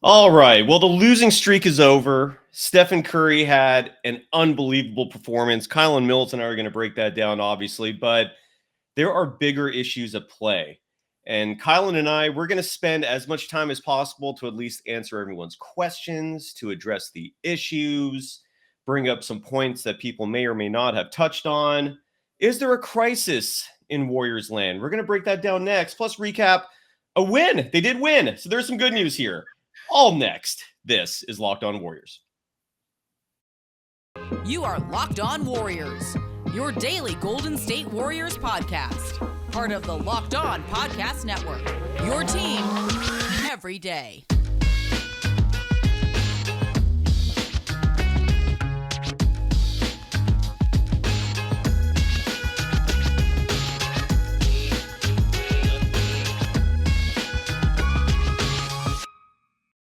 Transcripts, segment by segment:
All right. Well, the losing streak is over. Stephen Curry had an unbelievable performance. Kylen Mills and I are going to break that down, obviously, but there are bigger issues at play. And Kylen and I, we're going to spend as much time as possible to at least answer everyone's questions, to address the issues, bring up some points that people may or may not have touched on. Is there a crisis in Warriors land? We're going to break that down next, plus recap a win. They did win. So there's some good news here. All next. This is Locked On Warriors. You are Locked On Warriors, your daily Golden State Warriors podcast. Part of the Locked On Podcast Network, your team every day.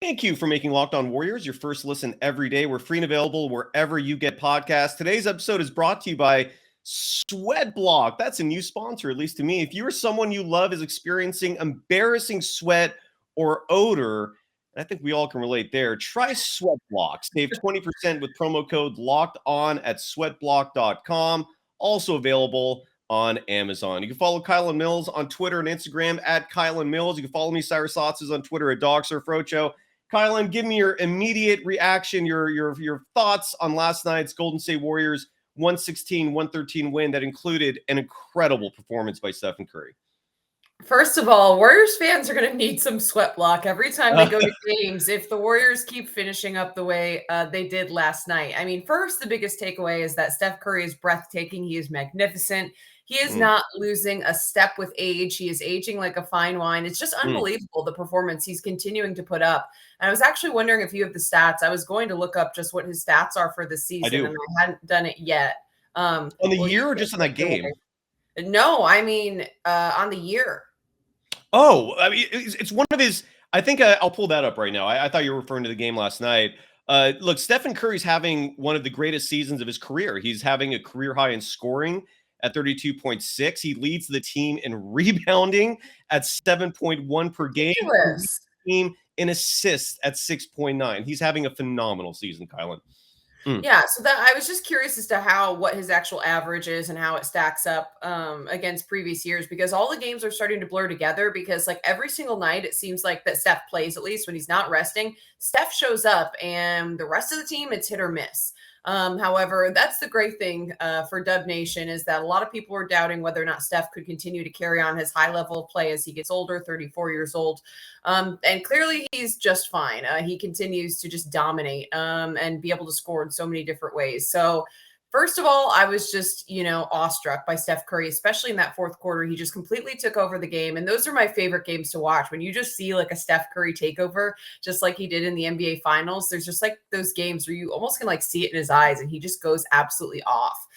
Thank you for making Locked On Warriors your first listen every day. We're free and available wherever you get podcasts. Today's episode is brought to you by SweatBlock. That's a new sponsor, at least to me. If you or someone you love is experiencing embarrassing sweat or odor, and I think we all can relate there, try SweatBlock. Save 20% with promo code LOCKEDON at sweatblock.com. Also available on Amazon. You can follow Kylen Mills on Twitter and Instagram at Kylen Mills. You can follow me, Cyrus Saatsaz, on Twitter at DogSurfRocho. Kylen, give me your immediate reaction, your thoughts on last night's Golden State Warriors 116-113 win that included an incredible performance by Stephen Curry. First of all, Warriors fans are going to need some sweat block every time they go to games if the Warriors keep finishing up the way they did last night. I mean, first, the biggest takeaway is that Steph Curry is breathtaking. He is magnificent. He is not losing a step with age. He is aging like a fine wine. It's just unbelievable, the performance he's continuing to put up. And I was actually wondering if you have the stats. I was going to look up just what his stats are for the season, and I hadn't done it yet. On the year or just in that game? No, I mean on the year. Oh, I mean, it's one of his – I think I'll pull that up right now. I thought you were referring to the game last night. Look, Stephen Curry's having one of the greatest seasons of his career. He's having a career high in scoring at 32.6. He leads the team in rebounding at 7.1 per game. Team in assists at 6.9. He's having a phenomenal season, Kylen. Yeah, so that I was just curious as to what his actual average is and how it stacks up against previous years, because all the games are starting to blur together, because like every single night it seems like that Steph plays, at least when he's not resting, Steph shows up and the rest of the team, it's hit or miss. However, that's the great thing for Dub Nation, is that a lot of people are doubting whether or not Steph could continue to carry on his high level of play as he gets older, 34 years old. And clearly he's just fine. He continues to just dominate and be able to score in so many different ways. So first of all, I was just, awestruck by Steph Curry, especially in that fourth quarter. He just completely took over the game. And those are my favorite games to watch. When you just see like a Steph Curry takeover, just like he did in the NBA Finals, there's just like those games where you almost can like see it in his eyes and he just goes absolutely off.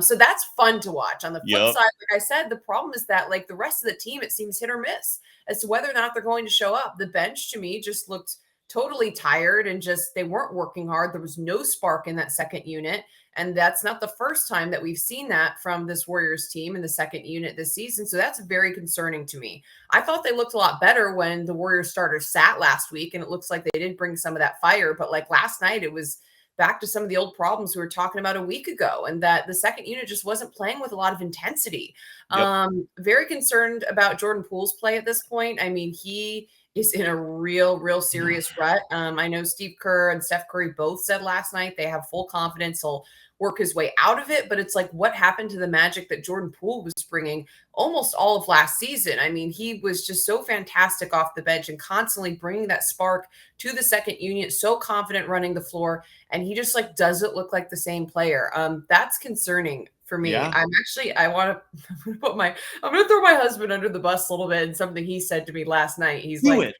So that's fun to watch. On the flip side, like I said, the problem is that like the rest of the team, it seems hit or miss as to whether or not they're going to show up. The bench to me just looked totally tired and just they weren't working hard. There was no spark in that second unit. And that's not the first time that we've seen that from this Warriors team in the second unit this season. So that's very concerning to me. I thought they looked a lot better when the Warriors starters sat last week, and it looks like they did bring some of that fire. But like last night, it was back to some of the old problems we were talking about a week ago, and that the second unit just wasn't playing with a lot of intensity. Very concerned about Jordan Poole's play at this point. I mean, he is in a real serious rut. I know Steve Kerr and Steph Curry both said last night they have full confidence he'll work his way out of it, but it's like, what happened to the magic that Jordan Poole was bringing almost all of last season? I mean, he was just so fantastic off the bench and constantly bringing that spark to the second unit, so confident running the floor, and he just like doesn't look like the same player. That's concerning for me. Yeah. I'm going to throw my husband under the bus a little bit, and something he said to me last night. He's like,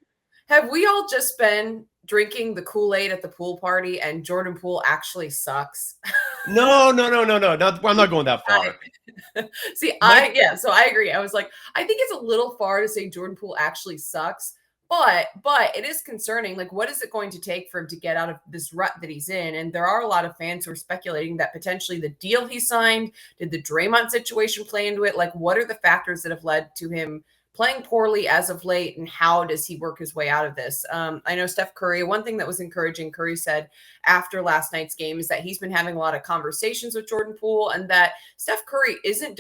have we all just been drinking the Kool-Aid at the pool party and Jordan Poole actually sucks? No. I'm not going that far. So I agree. I was like, I think it's a little far to say Jordan Poole actually sucks, but it is concerning. Like, what is it going to take for him to get out of this rut that he's in? And there are a lot of fans who are speculating that potentially the deal he signed, did the Draymond situation play into it? Like, what are the factors that have led to him playing poorly as of late, and how does he work his way out of this? I know Steph Curry, one thing that was encouraging, Curry said after last night's game, is that he's been having a lot of conversations with Jordan Poole, and that Steph Curry isn't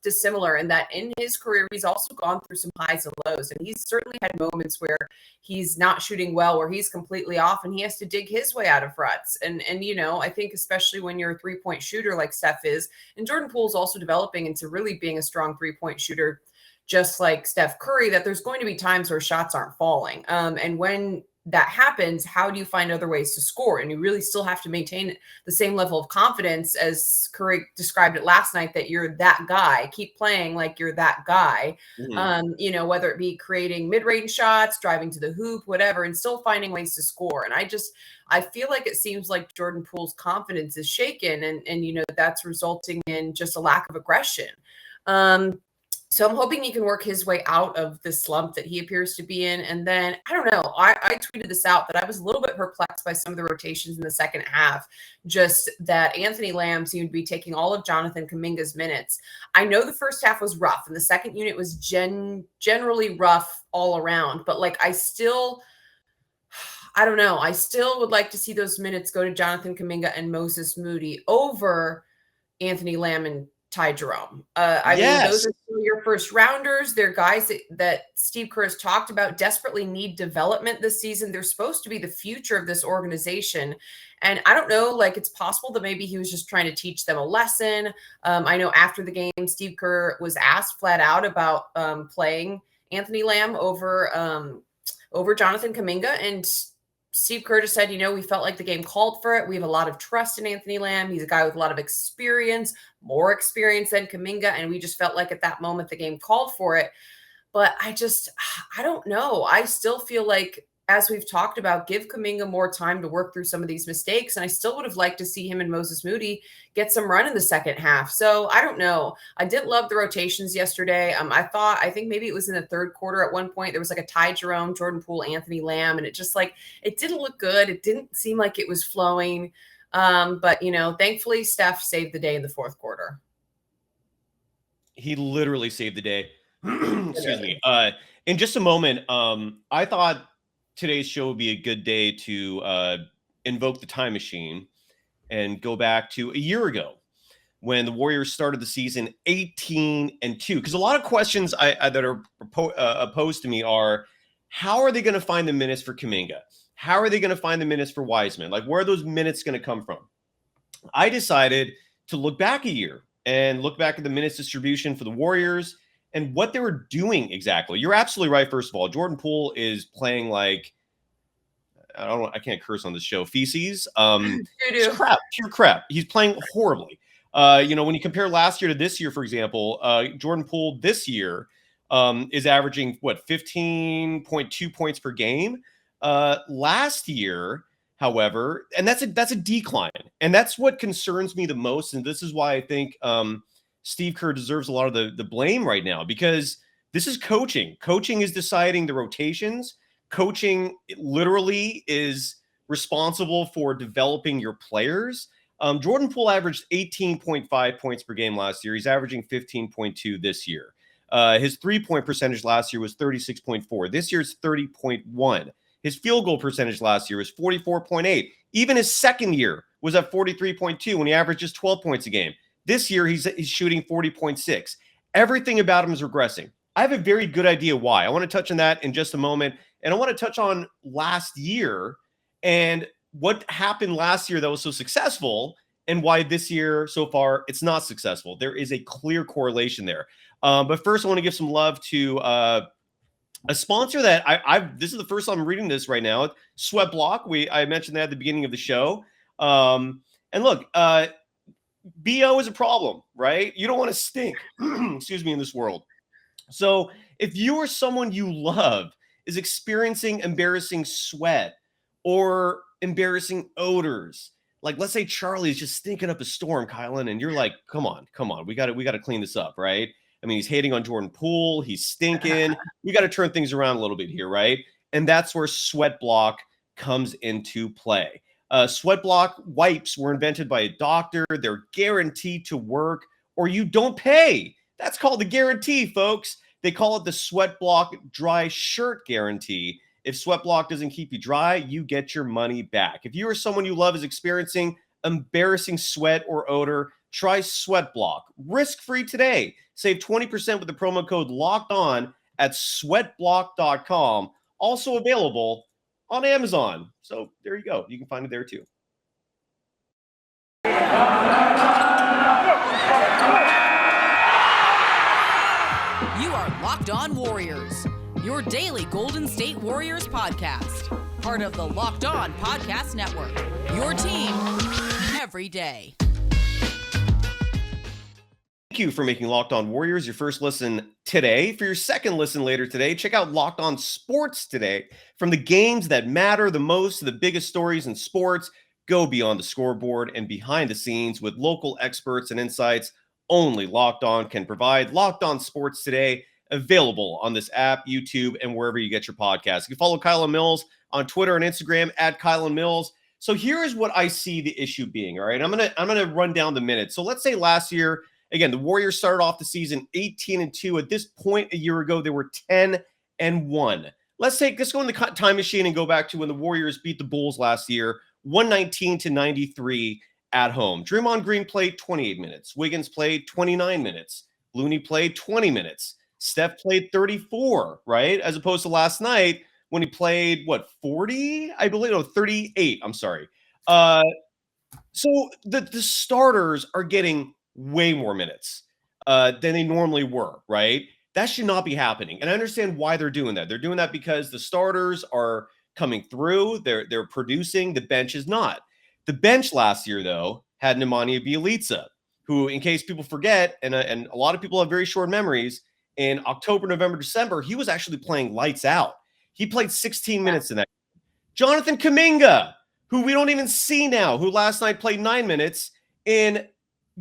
dissimilar, and that in his career, he's also gone through some highs and lows, and he's certainly had moments where he's not shooting well, where he's completely off, and he has to dig his way out of ruts. And I think especially when you're a three-point shooter like Steph is, and Jordan Poole is also developing into really being a strong three-point shooter, just like Steph Curry, that there's going to be times where shots aren't falling. And when that happens, how do you find other ways to score? And you really still have to maintain the same level of confidence as Curry described it last night, that you're that guy. Keep playing like you're that guy. Mm-hmm. Whether it be creating mid-range shots, driving to the hoop, whatever, and still finding ways to score. And I feel like it seems like Jordan Poole's confidence is shaken, and that's resulting in just a lack of aggression. So I'm hoping he can work his way out of this slump that he appears to be in. And then, I don't know, I tweeted this out, that I was a little bit perplexed by some of the rotations in the second half, just that Anthony Lamb seemed to be taking all of Jonathan Kuminga's minutes. I know the first half was rough, and the second unit was generally rough all around. But, I don't know. I still would like to see those minutes go to Jonathan Kuminga and Moses Moody over Anthony Lamb and Ty Jerome. I mean, those are still your first rounders. They're guys that Steve Kerr has talked about desperately need development this season. They're supposed to be the future of this organization. And I don't know, it's possible that maybe he was just trying to teach them a lesson. I know after the game, Steve Kerr was asked flat out about playing Anthony Lamb over Jonathan Kuminga, and Steve Kerr just said, we felt like the game called for it. We have a lot of trust in Anthony Lamb. He's a guy with a lot of experience, more experience than Kuminga. And we just felt like at that moment, the game called for it. But I don't know. I still feel like, as we've talked about, give Kuminga more time to work through some of these mistakes. And I still would have liked to see him and Moses Moody get some run in the second half. So I don't know. I didn't love the rotations yesterday. I think maybe it was in the third quarter at one point, there was a Ty Jerome, Jordan Poole, Anthony Lamb. And it just it didn't look good. It didn't seem like it was flowing. But thankfully Steph saved the day in the fourth quarter. He literally saved the day. Excuse me. In just a moment, I thought today's show would be a good day to invoke the time machine and go back to a year ago when the Warriors started the season 18-2. Because a lot of questions that are posed to me are, how are they going to find the minutes for Kuminga? How are they going to find the minutes for Wiseman? Where are those minutes going to come from? I decided to look back a year and look back at the minutes distribution for the Warriors and what they were doing exactly. You're absolutely right. First of all, Jordan Poole is playing I can't curse on this show. Feces. It's crap, pure crap. He's playing horribly. When you compare last year to this year, for example, Jordan Poole this year is averaging 15.2 points per game. Last year, however, and that's a decline, and that's what concerns me the most. And this is why I think Steve Kerr deserves a lot of the blame right now, because this is coaching. Coaching is deciding the rotations. Coaching literally is responsible for developing your players. Jordan Poole averaged 18.5 points per game last year. He's averaging 15.2 this year. His three-point percentage last year was 36.4. This year's 30.1. His field goal percentage last year was 44.8. Even his second year was at 43.2 when he averaged just 12 points a game. This year, he's shooting 40.6. Everything about him is regressing. I have a very good idea why. I want to touch on that in just a moment. And I want to touch on last year and what happened last year that was so successful and why this year so far it's not successful. There is a clear correlation there. But first, I want to give some love to a sponsor that this is the first time I'm reading this right now. SweatBlock. I mentioned that at the beginning of the show. And look, BO is a problem, right? You don't want to stink, excuse me, in this world. So if you or someone you love is experiencing embarrassing sweat or embarrassing odors, let's say Charlie's just stinking up a storm, Kylen, and you're like, come on, we got to clean this up, right? I mean, he's hating on Jordan Poole, he's stinking. We got to turn things around a little bit here, right? And that's where SweatBlock comes into play. SweatBlock wipes were invented by a doctor. They're guaranteed to work, or you don't pay. That's called the guarantee, folks. They call it the SweatBlock Dry Shirt Guarantee. If SweatBlock doesn't keep you dry, you get your money back. If you or someone you love is experiencing embarrassing sweat or odor, try SweatBlock. Risk-free today. Save 20% with the promo code LOCKEDON at sweatblock.com. Also available on Amazon. So there you go. You can find it there too. You are Locked On Warriors, your daily Golden State Warriors podcast. Part of the Locked On Podcast Network, your team every day. Thank you for making Locked On Warriors your first listen today. For your second listen later today, check out Locked On Sports today. From the games that matter the most to the biggest stories in sports, go beyond the scoreboard and behind the scenes with local experts and insights only Locked On can provide. Locked On Sports today, available on this app, YouTube, and wherever you get your podcasts. You can follow Kylen Mills on Twitter and Instagram at Kylen Mills. So here is what I see the issue being. All right, I'm gonna run down the minutes. So let's say last year, again, the Warriors started off the season 18-2. At this point a year ago, they were 10-1. Let's go in the time machine and go back to when the Warriors beat the Bulls last year, 119-93 at home. Draymond Green played 28 minutes. Wiggins played 29 minutes. Looney played 20 minutes. Steph played 34, right? As opposed to last night when he played, 40? I believe, no, 38. I'm sorry. So the starters are getting way more minutes than they normally were, right? That should not be happening. And I understand why they're doing that. They're doing that because the starters are coming through. They're producing. The bench is not. The bench last year, though, had Nemanja Bjelica, who, in case people forget, and a lot of people have very short memories, in October, November, December, he was actually playing lights out. He played 16 minutes in that. Jonathan Kuminga, who we don't even see now, who last night played 9 minutes in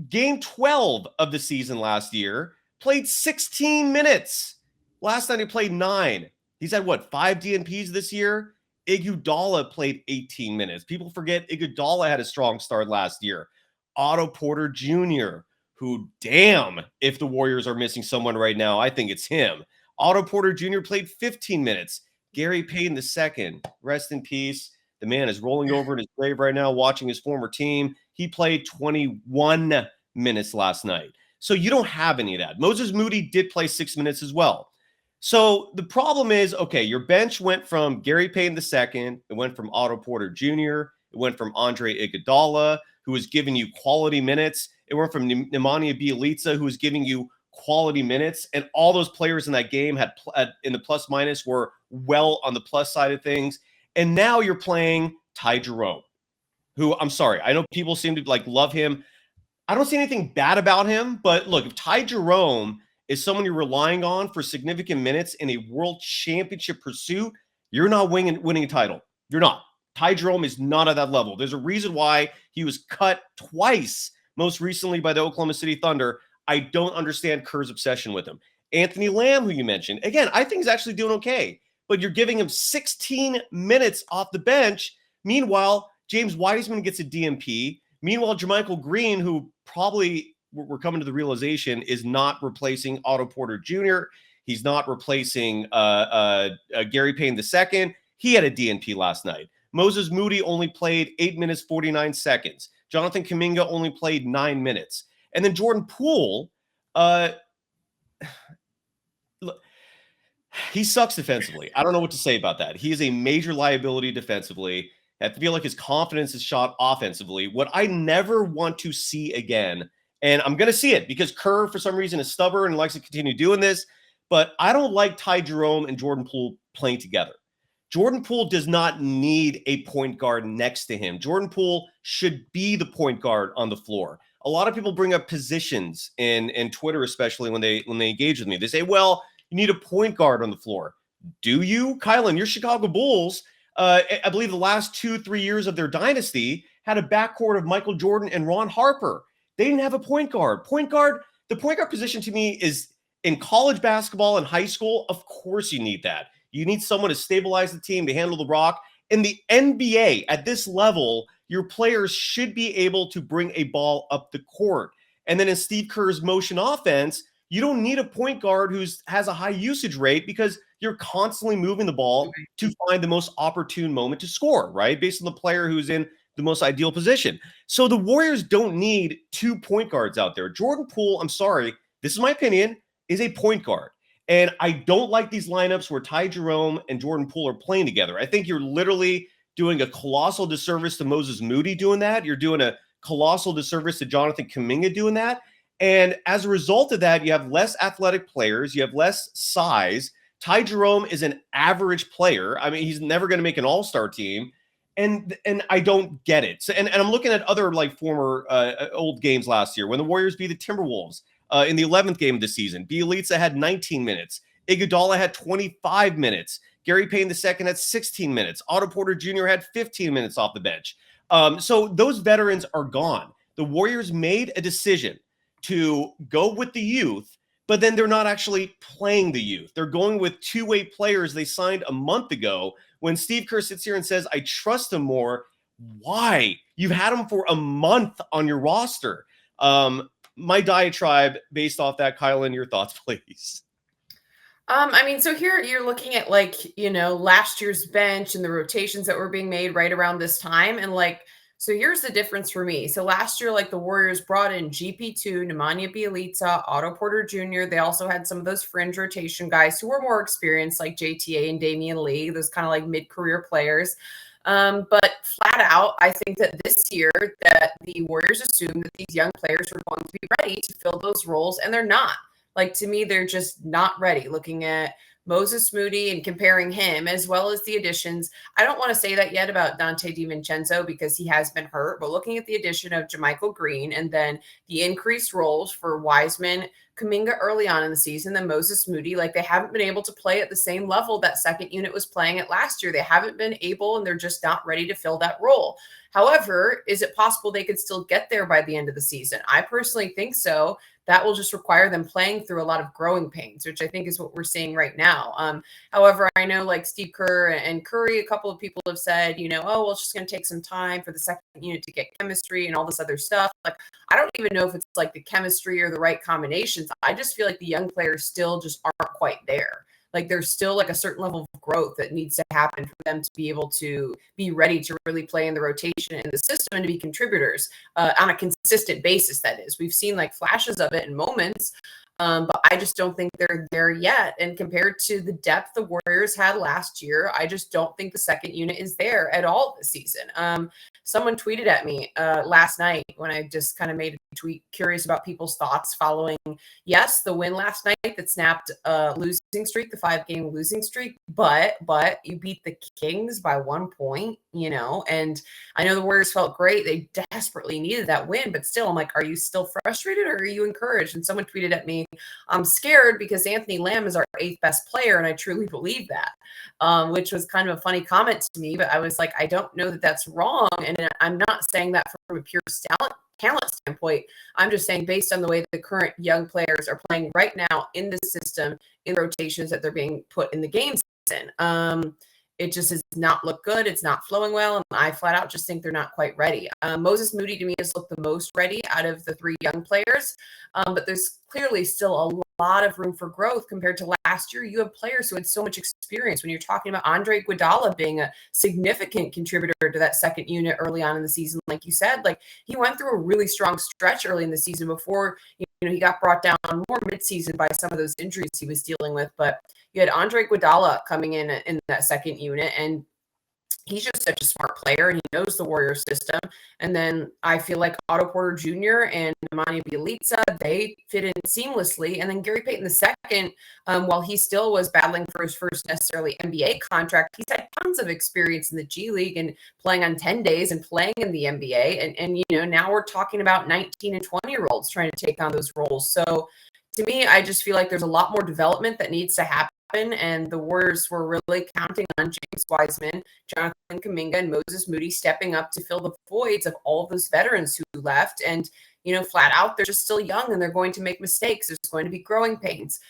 Game 12 of the season last year, played 16 minutes. Last night he played 9. He's had, 5 DNPs this year? Iguodala played 18 minutes. People forget Iguodala had a strong start last year. Otto Porter Jr., who, damn, if the Warriors are missing someone right now, I think it's him. Otto Porter Jr. played 15 minutes. Gary Payton II, rest in peace. The man is rolling over in his grave right now, watching his former team. He played 21 minutes last night. So you don't have any of that. Moses Moody did play 6 minutes as well. So the problem is, okay, your bench went from Gary Payton II. It went from Otto Porter Jr. It went from Andre Iguodala, who was giving you quality minutes. It went from Nemanja Bjelica, who was giving you quality minutes. And all those players in that game had in the plus minus were well on the plus side of things. And now you're playing Ty Jerome, who, I'm sorry, I know people seem to love him. I don't see anything bad about him, but look, if Ty Jerome is someone you're relying on for significant minutes in a world championship pursuit, you're not winning a title. You're not. Ty Jerome is not at that level. There's a reason why he was cut twice, most recently by the Oklahoma City Thunder. I don't understand Kerr's obsession with him. Anthony Lamb, who you mentioned, again, I think he's actually doing okay, but you're giving him 16 minutes off the bench. Meanwhile, James Wiseman gets a DNP. Meanwhile, JaMychal Green, who probably, we're coming to the realization, is not replacing Otto Porter Jr. He's not replacing Gary Payton II. He had a DNP last night. Moses Moody only played 8 minutes, 49 seconds. Jonathan Kuminga only played 9 minutes. And then Jordan Poole, he sucks defensively. I don't know what to say about that. He is a major liability defensively. I feel like his confidence is shot offensively. What I never want to see again, and I'm going to see it because Kerr, for some reason, is stubborn and likes to continue doing this, but I don't like Ty Jerome and Jordan Poole playing together. Jordan Poole does not need a point guard next to him. Jordan Poole should be the point guard on the floor. A lot of people bring up positions in Twitter, especially when they engage with me. They say, well, you need a point guard on the floor. Do you? Kylen, your Chicago Bulls, I believe the last 2-3 years of their dynasty had a backcourt of Michael Jordan and Ron Harper. They didn't have a point guard. The point guard position to me is in college basketball and high school. Of course you need that. You need someone to stabilize the team, to handle the rock. In the NBA, at this level, your players should be able to bring a ball up the court. And then in Steve Kerr's motion offense, You don't need a point guard who has a high usage rate because you're constantly moving the ball to find the most opportune moment to score, right? Based on the player who's in the most ideal position. So the Warriors don't need 2 point guards out there. Jordan Poole, I'm sorry, this is my opinion, is a point guard. And I don't like these lineups where Ty Jerome and Jordan Poole are playing together. I think you're literally doing a colossal disservice to Moses Moody doing that. You're doing a colossal disservice to Jonathan Kuminga doing that. And as a result of that, you have less athletic players. You have less size. Ty Jerome is an average player. I mean, he's never going to make an all-star team. And I don't get it. So, and I'm looking at other like former old games last year when the Warriors beat the Timberwolves in the 11th game of the season. Bjelica had 19 minutes. Iguodala had 25 minutes. Gary Payton II had 16 minutes. Otto Porter Jr. had 15 minutes off the bench. So those veterans are gone. The Warriors made a decision to go with the youth, but then they're not actually playing the youth. They're going with two-way players they signed a month ago. When Steve Kerr sits here and says, I trust him more, why? You've had him for a month on your roster. My diatribe based off that, Kylen, your thoughts, please. I mean, so here you're looking at like, last year's bench and the rotations that were being made right around this time. And like, so here's the difference for me. So last year, like the Warriors brought in GP2, Nemanja Bjelica, Otto Porter Jr. They also had some of those fringe rotation guys who were more experienced, like JTA and Damian Lee, those kind of like mid-career players. But flat out, I think that this year that the Warriors assumed that these young players were going to be ready to fill those roles, and they're not. Like, to me, they're just not ready. Looking at Moses Moody and comparing him as well as the additions. I don't want to say that yet about Dante DiVincenzo because he has been hurt, but looking at the addition of JaMychal Green and then the increased roles for Wiseman, Kuminga early on in the season, then Moses Moody, like they haven't been able to play at the same level that second unit was playing at last year. They haven't been able, and they're just not ready to fill that role. However, is it possible they could still get there by the end of the season? I personally think so. That will just require them playing through a lot of growing pains, which I think is what we're seeing right now. However, I know like Steve Kerr and Curry, a couple of people have said, well, it's just going to take some time for the second unit to get chemistry and all this other stuff. Like, I don't even know if it's like the chemistry or the right combinations. I just feel like the young players still just aren't quite there. Like there's still like a certain level of growth that needs to happen for them to be able to be ready to really play in the rotation and the system and to be contributors on a consistent basis. That is, we've seen like flashes of it in moments, but I just don't think they're there yet. And compared to the depth the Warriors had last year, I just don't think the second unit is there at all this season. Someone tweeted at me last night when I just kind of made a tweet curious about people's thoughts following, yes, the win last night that snapped a losing streak, the 5-game losing streak, but you beat the Kings by 1 point, and I know the Warriors felt great. They desperately needed that win, but still, I'm like, are you still frustrated or are you encouraged? And someone tweeted at me, I'm scared because Anthony Lamb is our 8th best player, and I truly believe that, which was kind of a funny comment to me, but I was like, I don't know that that's wrong. And I'm not saying that from a pure talent standpoint. I'm just saying based on the way the current young players are playing right now in the system, in rotations that they're being put in the games in. It just does not look good. It's not flowing well. And I flat out just think they're not quite ready. Moses Moody to me has looked the most ready out of the 3 young players. But there's clearly still a lot of room for growth compared to last year. You have players who had so much experience. When you're talking about Andre Iguodala being a significant contributor to that second unit early on in the season, like you said, like he went through a really strong stretch early in the season before he got brought down more midseason by some of those injuries he was dealing with. But you had Andre Iguodala coming in that second unit, and he's just such a smart player, and he knows the Warriors system. And then I feel like Otto Porter Jr. and Nemanja Bjelica, they fit in seamlessly. And then Gary Payton II, while he still was battling for his first necessarily NBA contract, he's had tons of experience in the G League and playing on 10 days and playing in the NBA. And now we're talking about 19 and 20-year-olds trying to take on those roles. So to me, I just feel like there's a lot more development that needs to happen. And the Warriors were really counting on James Wiseman, Jonathan Kuminga, and Moses Moody stepping up to fill the voids of all of those veterans who left. And, flat out, they're just still young and they're going to make mistakes. There's going to be growing pains.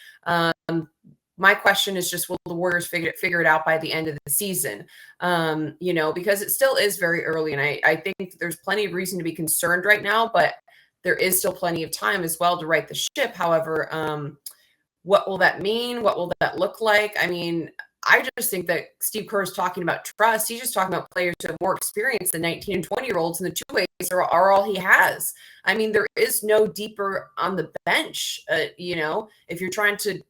My question is just, will the Warriors figure it out by the end of the season? Because it still is very early. And I think there's plenty of reason to be concerned right now, but there is still plenty of time as well to right the ship. However, what will that mean? What will that look like? I mean, I just think that Steve Kerr is talking about trust. He's just talking about players who have more experience than 19 and 20-year-olds, and the two-ways are all he has. I mean, there is no deeper on the bench. If you're trying to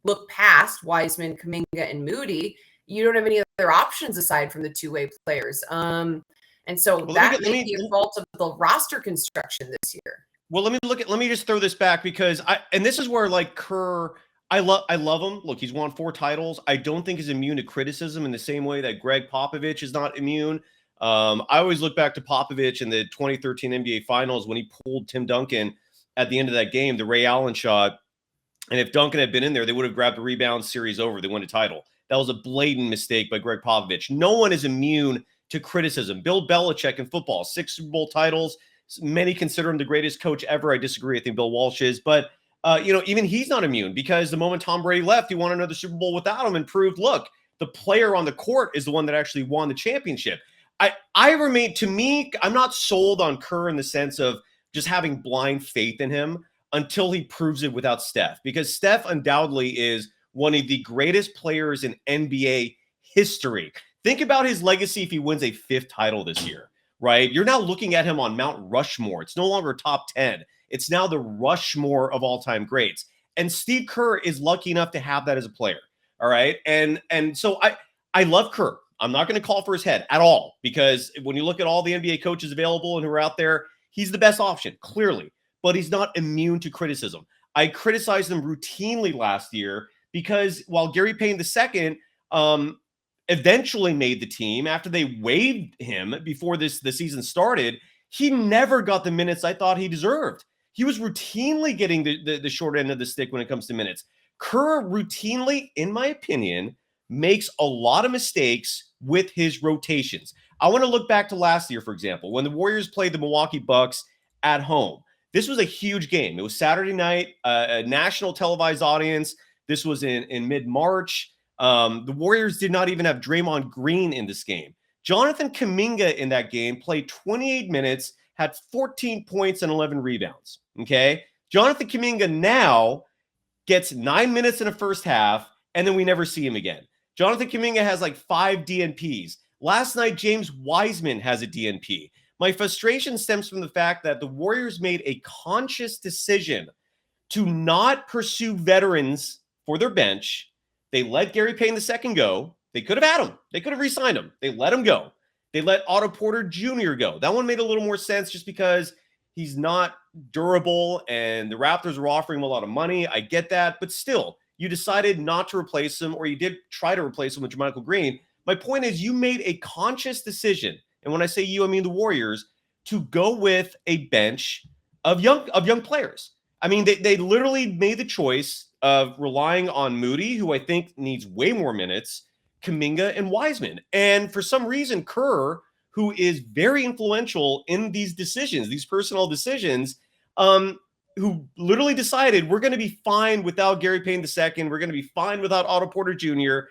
look past Wiseman, Kuminga, and Moody, you don't have any other options aside from the two-way players. And so that may be a fault of the roster construction this year. Well, let me just throw this back because this is where like Kerr, I love him. Look, he's won 4 titles. I don't think he's immune to criticism in the same way that Greg Popovich is not immune. I always look back to Popovich in the 2013 NBA Finals when he pulled Tim Duncan at the end of that game, the Ray Allen shot. And if Duncan had been in there, they would have grabbed the rebound, series over. They win a title. That was a blatant mistake by Greg Popovich. No one is immune to criticism. Bill Belichick in football, 6 Super Bowl titles. Many consider him the greatest coach ever. I disagree. I think Bill Walsh is. But, even he's not immune because the moment Tom Brady left, he won another Super Bowl without him and proved, look, the player on the court is the one that actually won the championship. I'm not sold on Kerr in the sense of just having blind faith in him until he proves it without Steph, because Steph undoubtedly is one of the greatest players in NBA history. Think about his legacy if he wins a 5th title this year, right? You're now looking at him on Mount Rushmore. It's no longer top 10. It's now the Rushmore of all-time greats. And Steve Kerr is lucky enough to have that as a player, all right? And so I love Kerr. I'm not going to call for his head at all because when you look at all the NBA coaches available and who are out there, he's the best option, clearly. But he's not immune to criticism. I criticized him routinely last year because while Gary Payne II eventually made the team after they waived him before the season started, he never got the minutes I thought he deserved. He was routinely getting the short end of the stick when it comes to minutes. Kerr routinely, in my opinion, makes a lot of mistakes with his rotations. I want to look back to last year, for example, when the Warriors played the Milwaukee Bucks at home. This was a huge game. It was Saturday night, a national televised audience. This was in mid-March. The Warriors did not even have Draymond Green in this game. Jonathan Kuminga in that game played 28 minutes, had 14 points and 11 rebounds. Okay? Jonathan Kuminga now gets 9 minutes in the first half, and then we never see him again. Jonathan Kuminga has like 5 DNPs. Last night, James Wiseman has a DNP. My frustration stems from the fact that the Warriors made a conscious decision to not pursue veterans for their bench. They let Gary Payne II go. They could have had him. They could have re-signed him. They let him go. They let Otto Porter Jr. go. That one made a little more sense just because he's not durable and the Raptors were offering him a lot of money. I get that. But still, you decided not to replace him, or you did try to replace him with JaMychal Green. My point is you made a conscious decision, and when I say you, I mean the Warriors, to go with a bench of young players. I mean, they literally made the choice of relying on Moody, who I think needs way more minutes, Kuminga, and Wiseman. And for some reason, Kerr, who is very influential in these decisions, these personnel decisions, who literally decided we're going to be fine without Gary Payne II, we're going to be fine without Otto Porter Jr.,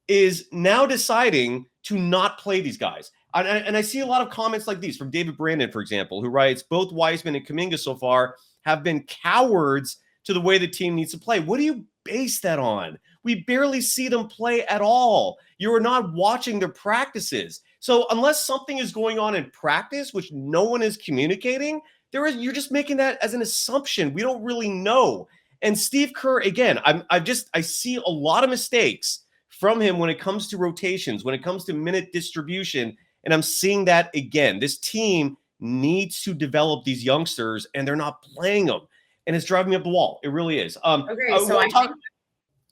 is now deciding to not play these guys. And I see a lot of comments like these from David Brandon, for example, who writes, both Wiseman and Kuminga so far have been cowards to the way the team needs to play. What do you base that on? We barely see them play at all. You are not watching their practices. So unless something is going on in practice, which no one is communicating, you're just making that as an assumption. We don't really know. And Steve Kerr, again, I see a lot of mistakes from him when it comes to rotations, when it comes to minute distribution. And I'm seeing that again. This team needs to develop these youngsters, and they're not playing them. And it's driving me up the wall. It really is. Okay, so real quick.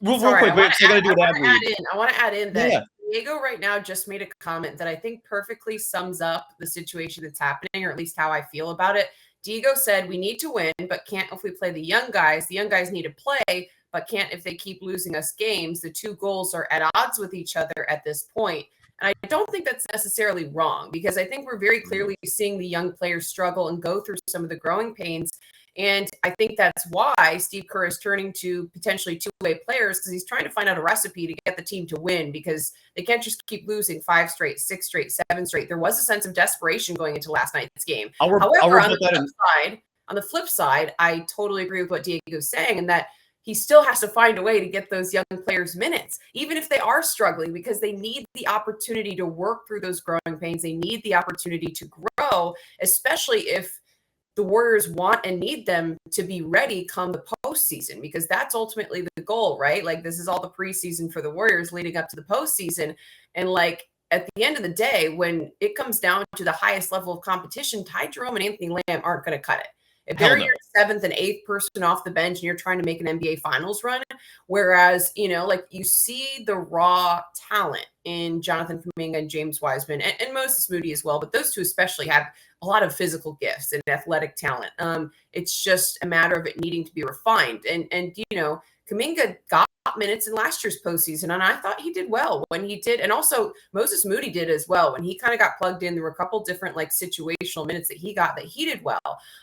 I want to add in that Diego right now just made a comment that I think perfectly sums up the situation that's happening, or at least how I feel about it. Diego said, we need to win, but can't if we play the young guys. The young guys need to play, but can't if they keep losing us games. The two goals are at odds with each other at this point. And I don't think that's necessarily wrong, because I think we're very clearly seeing the young players struggle and go through some of the growing pains. And I think that's why Steve Kerr is turning to potentially two-way players, because he's trying to find out a recipe to get the team to win, because they can't just keep losing 5 straight, 6 straight, 7 straight. There was a sense of desperation going into last night's game. However, on the flip side, On the flip side, I totally agree with what Diego's saying, and that he still has to find a way to get those young players minutes, even if they are struggling, because they need the opportunity to work through those growing pains. They need the opportunity to grow, especially if the Warriors want and need them to be ready come the postseason, because that's ultimately the goal, right? Like, this is all the preseason for the Warriors leading up to the postseason. And like, at the end of the day, when it comes down to the highest level of competition, Ty Jerome and Anthony Lamb aren't going to cut it. If they're your seventh and eighth person off the bench and you're trying to make an NBA Finals run, whereas, like, you see the raw talent in Jonathan Kuminga and James Wiseman and Moses Moody as well, but those two especially have a lot of physical gifts and athletic talent. It's just a matter of it needing to be refined. And Kuminga got minutes in last year's postseason, and I thought he did well when he did. And also Moses Moody did as well. When he kind of got plugged in, there were a couple different like situational minutes that he got that he did well.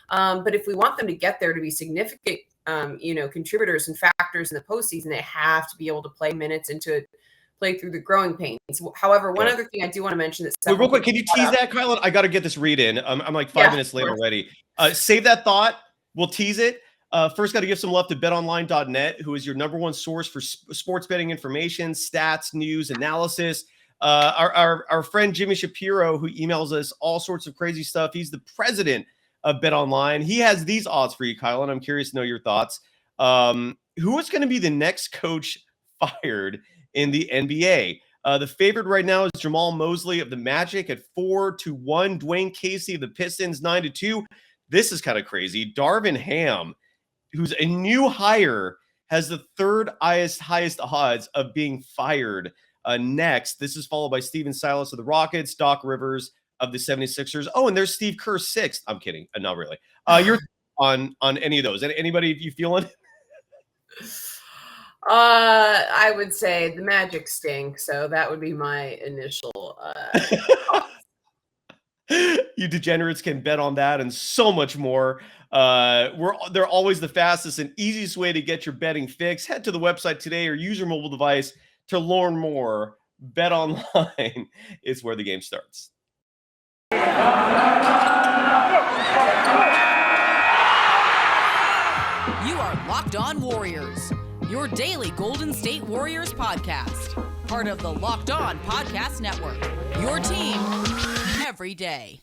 But if we want them to get there to be significant, contributors and factors in the postseason, they have to be able to play minutes and to play through the growing pains. However, one other thing I do want to mention that real quick, can you tease that, Kylen? I got to get this read in. I'm like 5 minutes late already. Save that thought. We'll tease it. First, got to give some love to BetOnline.net, who is your number one source for sports betting information, stats, news, analysis. Our friend Jimmy Shapiro, who emails us all sorts of crazy stuff. He's the president of BetOnline. He has these odds for you, Kylen. I'm curious to know your thoughts. Who is going to be the next coach fired in the NBA? The favorite right now is Jamal Mosley of the Magic at 4-1. Dwayne Casey of the Pistons 9-2. This is kind of crazy. Darvin Ham, who's a new hire, has the third highest odds of being fired next. This is followed by Steven Silas of the Rockets, Doc Rivers of the 76ers. Oh, and there's Steve Kerr sixth. I'm kidding. Not really. You're on any of those. Anybody you feeling? I would say the Magic stink. So that would be my initial. You degenerates can bet on that and so much more. They're always the fastest and easiest way to get your betting fix. Head to the website today or use your mobile device to learn more. BetOnline is where the game starts. You are Locked On Warriors, your daily Golden State Warriors podcast. Part of the Locked On Podcast Network, your team every day.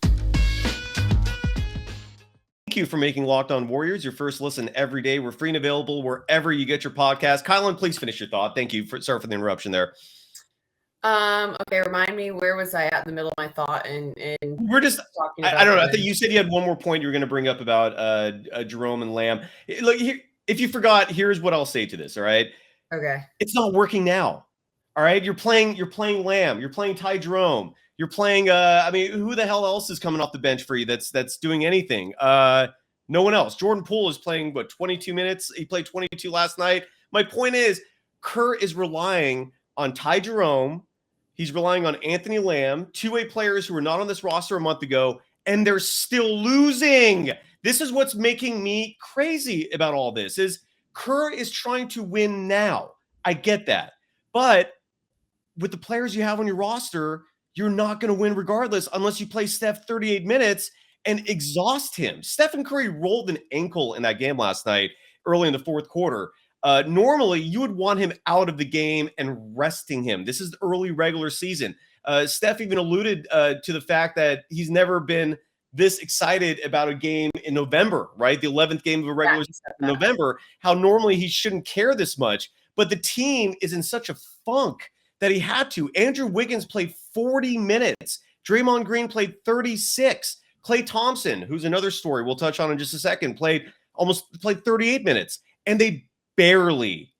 Thank you for making Locked On Warriors your first listen every day. We're free and available wherever you get your podcast. Kylen, please finish your thought. Thank you. Sorry for the interruption there. Okay, remind me, where was I at in the middle of my thought? And we're just talking about I don't know. I think you said you had one more point you were going to bring up about Jerome and Lamb. Look, here, if you forgot, here's what I'll say to this. All right. Okay. It's not working now. All right. You're playing Lamb. You're playing Ty Jerome. You're playing. Who the hell else is coming off the bench for you that's doing anything? No one else. Jordan Poole is playing 22 minutes. He played 22 last night. My point is, Kerr is relying on Ty Jerome. He's relying on Anthony Lamb, two-way players who were not on this roster a month ago, and they're still losing. This is what's making me crazy about all this, is Kerr is trying to win now. I get that. But with the players you have on your roster, you're not going to win regardless unless you play Steph 38 minutes and exhaust him. Stephen Curry rolled an ankle in that game last night early in the fourth quarter. Normally, you would want him out of the game and resting him. This is the early regular season. Steph even alluded to the fact that he's never been this excited about a game in November, right? The 11th game of a regular season in November, how normally he shouldn't care this much. But the team is in such a funk that he had to. Andrew Wiggins played 40 minutes. Draymond Green played 36. Klay Thompson, who's another story we'll touch on in just a second, played 38 minutes. And they barely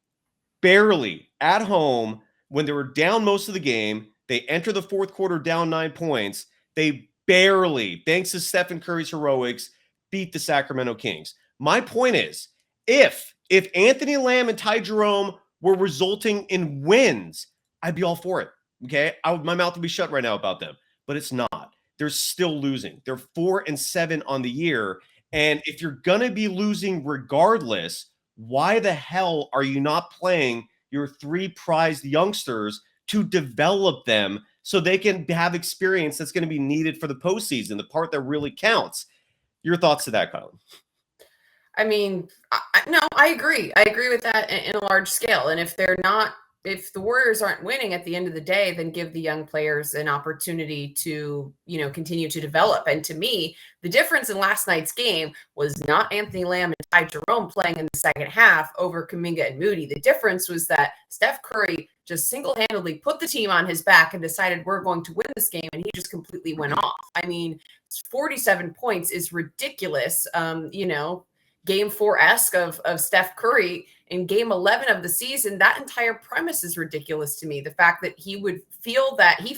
at home, when they were down most of the game, they enter the fourth quarter down 9 points. They barely, thanks to Stephen Curry's heroics, beat the Sacramento Kings. My point is, if Anthony Lamb and Ty Jerome were resulting in wins, I'd be all for it. Okay, my mouth would be shut right now about them, but it's not. They're still losing. They're 4-7 on the year, and if you're gonna be losing regardless, why the hell are you not playing your three prized youngsters to develop them so they can have experience that's going to be needed for the postseason, the part that really counts? Your thoughts to that, Kylen? I mean, no, I agree. I agree with that in a large scale. And if the Warriors aren't winning at the end of the day, then give the young players an opportunity to, continue to develop. And to me, the difference in last night's game was not Anthony Lamb and Ty Jerome playing in the second half over Kuminga and Moody. The difference was that Steph Curry just single-handedly put the team on his back and decided we're going to win this game, and he just completely went off. I mean, 47 points is ridiculous. Game 4-esque of Steph Curry in game 11 of the season. That entire premise is ridiculous to me. The fact that he would feel that he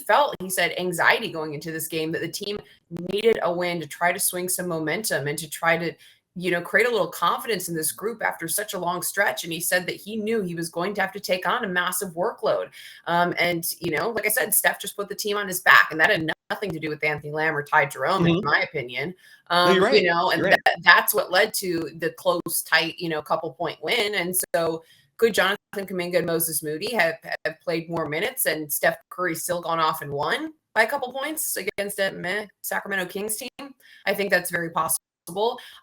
said anxiety going into this game, that the team needed a win to try to swing some momentum and to try to, create a little confidence in this group after such a long stretch. And he said that he knew he was going to have to take on a massive workload. Like I said, Steph just put the team on his back, and that had nothing to do with Anthony Lamb or Ty Jerome, in my opinion. You're right. That's what led to the close, tight, couple point win. And so could Jonathan Kuminga and Moses Moody have played more minutes and Steph Curry still gone off and won by a couple points against a Sacramento Kings team? I think that's very possible.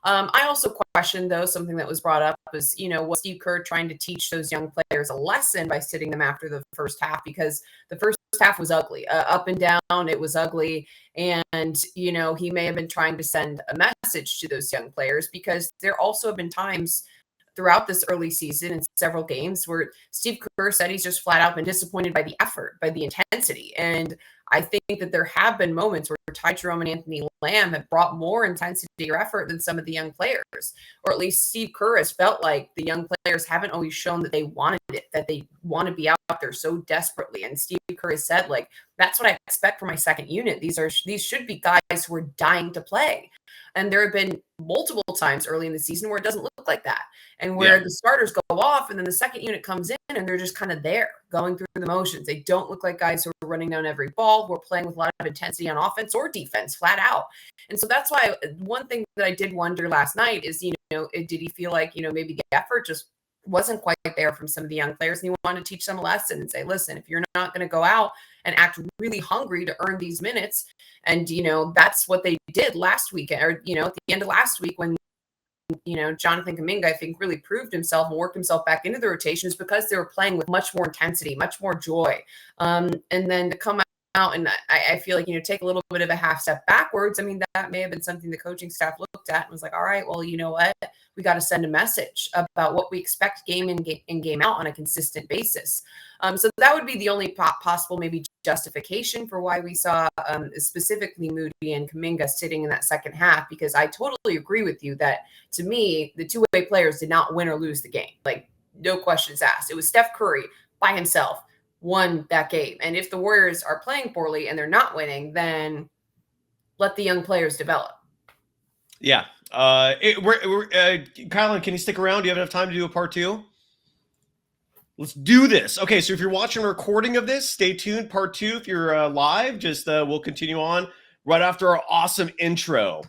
I also question, though, something that was brought up was, was Steve Kerr trying to teach those young players a lesson by sitting them after the first half, because the first half was ugly, up and down. It was ugly. And, he may have been trying to send a message to those young players, because there also have been times throughout this early season in several games where Steve Kerr said he's just flat out been disappointed by the effort, by the intensity. And I think that there have been moments where Ty Jerome and Anthony Lamb have brought more intensity or effort than some of the young players, or at least Steve Kerr has felt like the young players haven't always shown that they wanted it, that they want to be out there so desperately. And Steve Kerr has said, like, that's what I expect from my second unit. These should be guys who are dying to play. And there have been multiple times early in the season where it doesn't look like that, and where the starters go off and then the second unit comes in and they're just kind of there going through the motions. They don't look like guys who are running down every ball, who are playing with a lot of intensity on offense or defense, flat out. And so that's why one thing that I did wonder last night is, did he feel like, maybe the effort just wasn't quite there from some of the young players, and he wanted to teach them a lesson and say, listen, if you're not going to go out and act really hungry to earn these minutes, and that's what they did last weekend, or at the end of last week when Jonathan Kuminga, I think, really proved himself and worked himself back into the rotations, because they were playing with much more intensity, much more joy, and then to come out and I feel like take a little bit of a half step backwards. I mean, that may have been something the coaching staff looked at and was like, all right, well, you know what, we got to send a message about what we expect game in game out on a consistent basis. So that would be the only possible maybe justification for why we saw specifically Moody and Kuminga sitting in that second half, because I totally agree with you that, to me, the two-way players did not win or lose the game. Like, no questions asked. It was Steph Curry by himself won that game. And if the Warriors are playing poorly and they're not winning, then let the young players develop. Yeah. Kylen, can you stick around? Do you have enough time to do a part two? Let's do this. Okay, so if you're watching a recording of this, stay tuned. Part two, if you're live, we'll continue on right after our awesome intro.